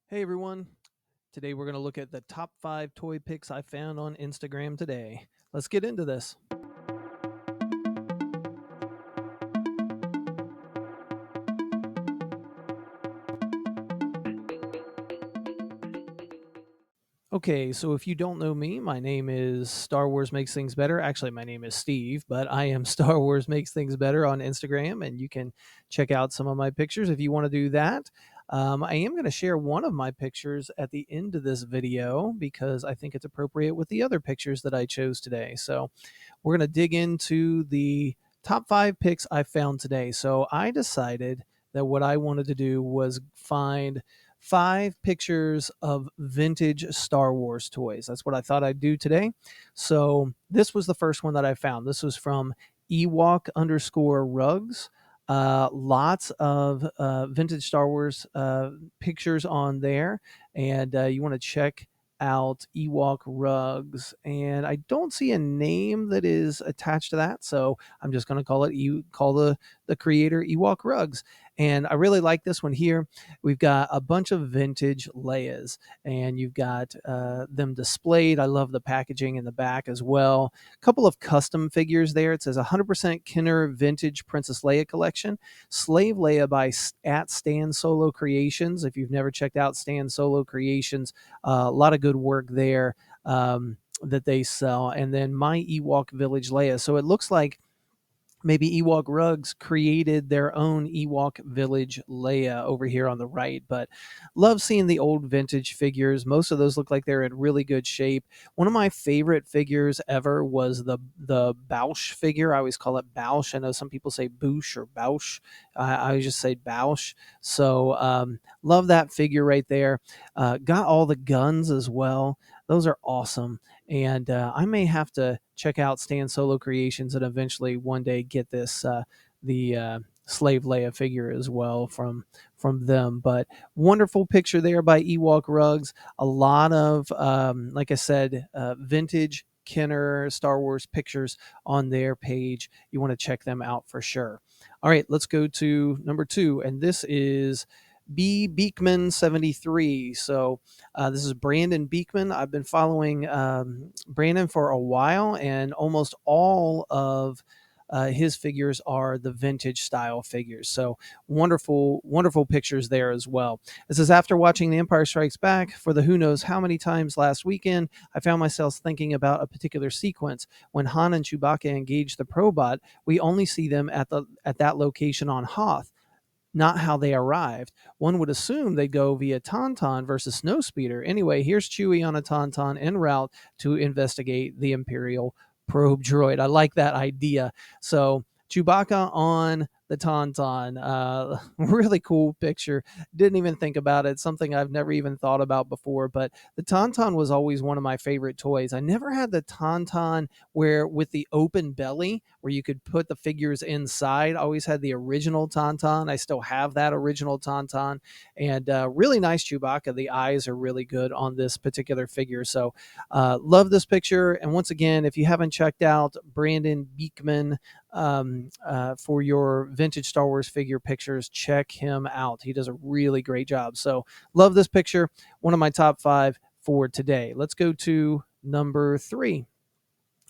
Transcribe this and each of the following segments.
Hey everyone, today we're going to look at the top 5 toy pics I found on Instagram today. Let's get into this. Okay, so if you don't know me, my name is Star Wars Makes Things Better. Actually, my name is Steve, but I am Star Wars Makes Things Better on Instagram, and you can check out some of my pictures if you want to do that. I am going to share one of my pictures at the end of this video because I think it's appropriate with the other pictures that I chose today. So we're going to dig into the top 5 pics I found today. So I decided that what I wanted to do was find 5 pictures of vintage Star Wars toys. That's what I thought I'd do today. So this was the first one that I found. This was from Ewok_rugs. Lots of vintage Star Wars pictures on there, and you want to check out Ewok rugs, and I don't see a name that is attached to that, so I'm just going to call the creator Ewok rugs. And I really like this one here. We've got a bunch of vintage Leias, and you've got them displayed. I love the packaging in the back as well. A couple of custom figures there. It says 100% Kenner Vintage Princess Leia Collection, Slave Leia by at Stan Solo Creations. If you've never checked out Stan Solo Creations, a lot of good work there that they sell. And then My Ewok Village Leia. So it looks like maybe Ewok Rugs created their own Ewok Village Leia over here on the right. But love seeing the old vintage figures. Most of those look like they're in really good shape. One of my favorite figures ever was the Bausch figure. I always call it Bausch. I know some people say Boosh or Bausch. I just say Bausch. So love that figure right there. Got all the guns as well. Those are awesome. And I may have to check out Stan Solo Creations and eventually one day get the Slave Leia figure as well from them. But wonderful picture there by Ewok Rugs. A lot of, like I said, vintage Kenner Star Wars pictures on their page. You want to check them out for sure. All right, let's go to number 2, and this is B. Beekman 73. So this is Brandon Beekman. I've been following Brandon for a while, and almost all of his figures are the vintage style figures. So wonderful, wonderful pictures there as well. This is after watching The Empire Strikes Back for the who knows how many times last weekend. I found myself thinking about a particular sequence when Han and Chewbacca engage the Probot. We only see them at that location on Hoth, not how they arrived. One would assume they go via Tauntaun versus Snowspeeder. Anyway, here's Chewie on a Tauntaun en route to investigate the Imperial probe droid. I like that idea. So Chewbacca on the Tauntaun. Really cool picture. Didn't even think about it. Something I've never even thought about before. But the Tauntaun was always one of my favorite toys. I never had the Tauntaun where with the open belly where you could put the figures inside. I always had the original Tauntaun. I still have that original Tauntaun, and really nice Chewbacca. The eyes are really good on this particular figure. So love this picture. And once again, if you haven't checked out Brandon Beekman for your vintage Star Wars figure pictures, check him out. He does a really great job. So love this picture. One of my top 5 for today. Let's go to number 3.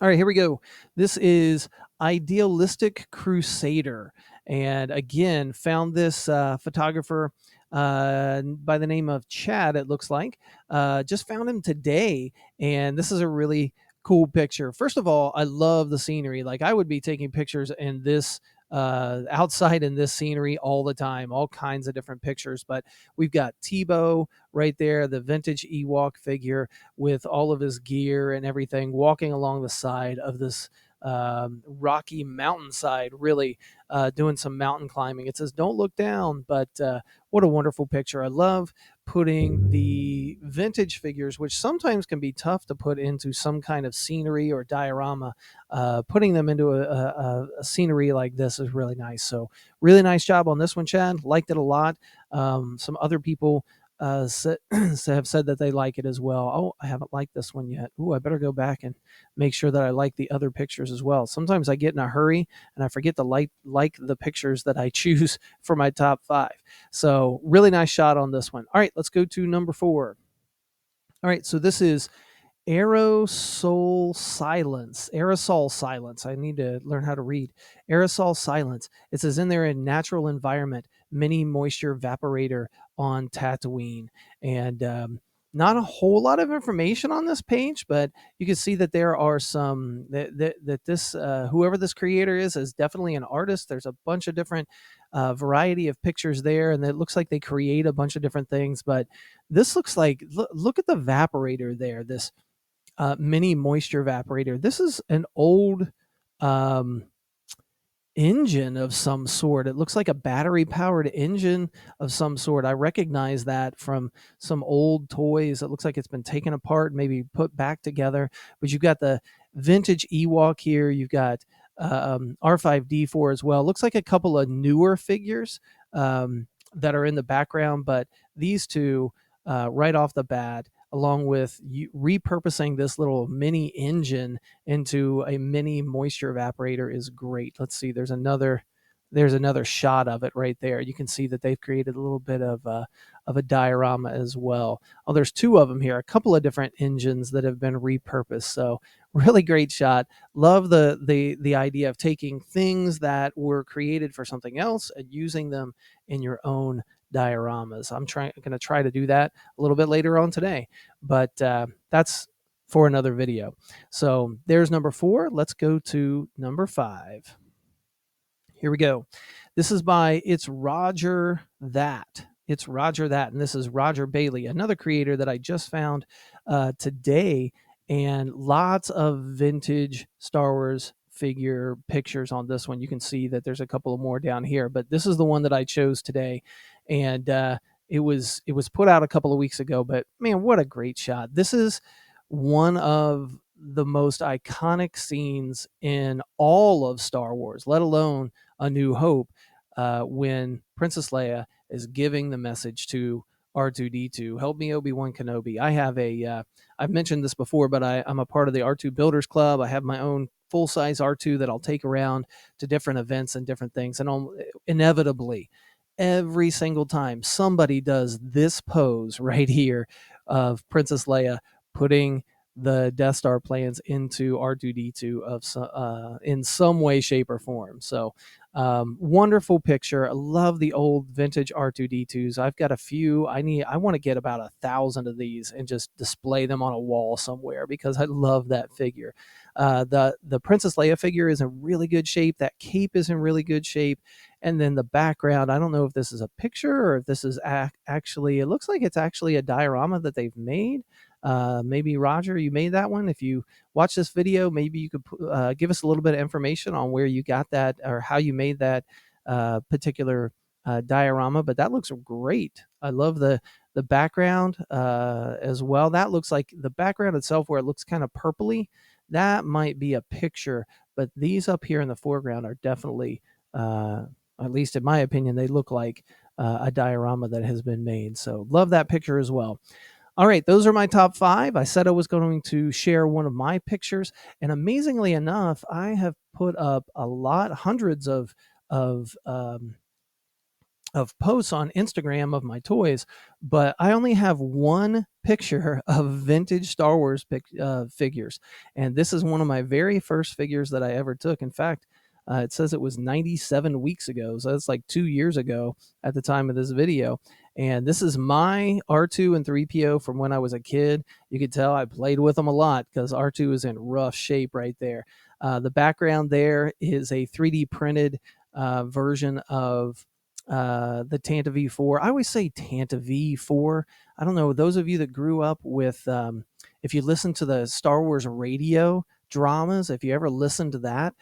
All right, here we go. This is Idealistic Crusader. And again, found this photographer by the name of Chad, it looks like. Just found him today. And this is a really cool picture. First of all, I love the scenery. Like, I would be taking pictures in this outside in this scenery all the time, all kinds of different pictures. But we've got Tebow right there, the vintage Ewok figure with all of his gear and everything, walking along the side of this rocky mountainside, really doing some mountain climbing. It says, "Don't look down," but what a wonderful picture. I love putting the vintage figures, which sometimes can be tough to put into some kind of scenery or diorama. Putting them into a scenery like this is really nice. So really nice job on this one, Chad. Liked it a lot. Some other people have said that they like it as well. Oh, I haven't liked this one yet. Ooh, I better go back and make sure that I like the other pictures as well. Sometimes I get in a hurry and I forget to like the pictures that I choose for my top 5. So really nice shot on this one. All right, let's go to number 4. All right, so this is aerosol silence. I need to learn how to read. Aerosol silence. It says in there, in natural environment, mini moisture evaporator on Tatooine. And not a whole lot of information on this page, but you can see that there are some that this whoever this creator is definitely an artist. There's a bunch of different variety of pictures there, and it looks like they create a bunch of different things. But this looks like, look at the evaporator there. This mini moisture evaporator. This is an old um, engine of some sort. It looks like a battery powered engine of some sort. I recognize that from some old toys. It looks like it's been taken apart, maybe put back together. But you've got the vintage Ewok here. You've got R5D4 as well. Looks like a couple of newer figures that are in the background, but these two right off the bat, along with repurposing this little mini engine into a mini moisture evaporator, is great. Let's see, there's another shot of it right there. You can see that they've created a little bit of a diorama as well. Oh, there's 2 of them here, a couple of different engines that have been repurposed. So really great shot. Love the idea of taking things that were created for something else and using them in your own dioramas. I'm going to try to do that a little bit later on today, but that's for another video. So there's number 4. Let's go to number 5. Here we go. This is by It's Roger That. It's Roger That, and this is Roger Bailey, another creator that I just found today, and lots of vintage Star Wars figure pictures on this one. You can see that there's a couple of more down here, but this is the one that I chose today, and it was put out a couple of weeks ago, but man, what a great shot. This is one of the most iconic scenes in all of Star Wars, let alone A New Hope, when Princess Leia is giving the message to R2D2, help me, Obi-Wan Kenobi. I have I've mentioned this before, but I'm a part of the R2 Builders Club. I have my own full-size R2 that I'll take around to different events and different things. And inevitably, every single time, somebody does this pose right here of Princess Leia putting the Death Star plans into R2D2 in some way, shape, or form. So wonderful picture. I love the old vintage R2D2s. I've got a few. I want to get about 1,000 of these and just display them on a wall somewhere because I love that figure. The Princess Leia figure is in really good shape. That cape is in really good shape. And then the background, I don't know if this is a picture or if this is actually, it looks like it's actually a diorama that they've made. Maybe Roger, you made that one. If you watch this video, maybe you could give us a little bit of information on where you got that or how you made that particular diorama. But that looks great. I love the background as well. That looks like the background itself, where it looks kind of purpley. That might be a picture, but these up here in the foreground are definitely, at least in my opinion, they look like a diorama that has been made. So love that picture as well. All right, those are my top 5. I said I was going to share one of my pictures, and amazingly enough, I have put up hundreds of posts on Instagram of my toys, but I only have one picture of vintage Star Wars figures, and this is one of my very first figures that I ever took. In fact, it says it was 97 weeks ago, so that's like 2 years ago at the time of this video. And this is my R2 and 3PO from when I was a kid. You could tell I played with them a lot because R2 is in rough shape right there. The background there is a 3D printed version of the Tanta V4. I always say Tanta V4. I don't know, those of you that grew up with, if you listen to the Star Wars radio dramas, if you ever listened to that,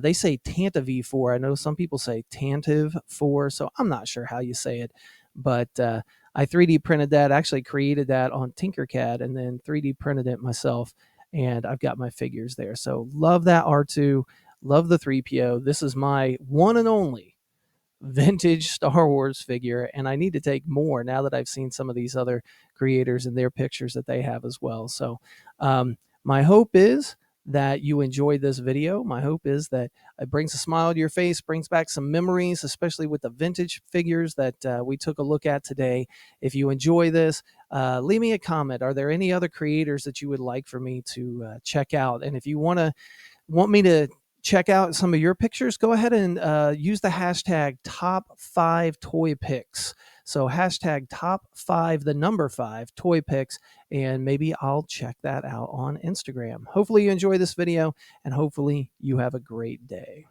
they say Tanta V4. I know some people say Tantive 4, so I'm not sure how you say it, but I 3D printed that, actually created that on Tinkercad, and then 3D printed it myself, and I've got my figures there. So love that R2, love the 3PO. This is my one and only vintage Star Wars figure, and I need to take more now that I've seen some of these other creators and their pictures that they have as well. So my hope is that you enjoyed this video. My hope is that it brings a smile to your face, brings back some memories, especially with the vintage figures that we took a look at today. If you enjoy this, leave me a comment. Are there any other creators that you would like for me to check out? And if you want me to check out some of your pictures, go ahead and use the hashtag top5toypics. So hashtag top5, the number 5 toy pics, and maybe I'll check that out on Instagram. Hopefully you enjoy this video, and hopefully you have a great day.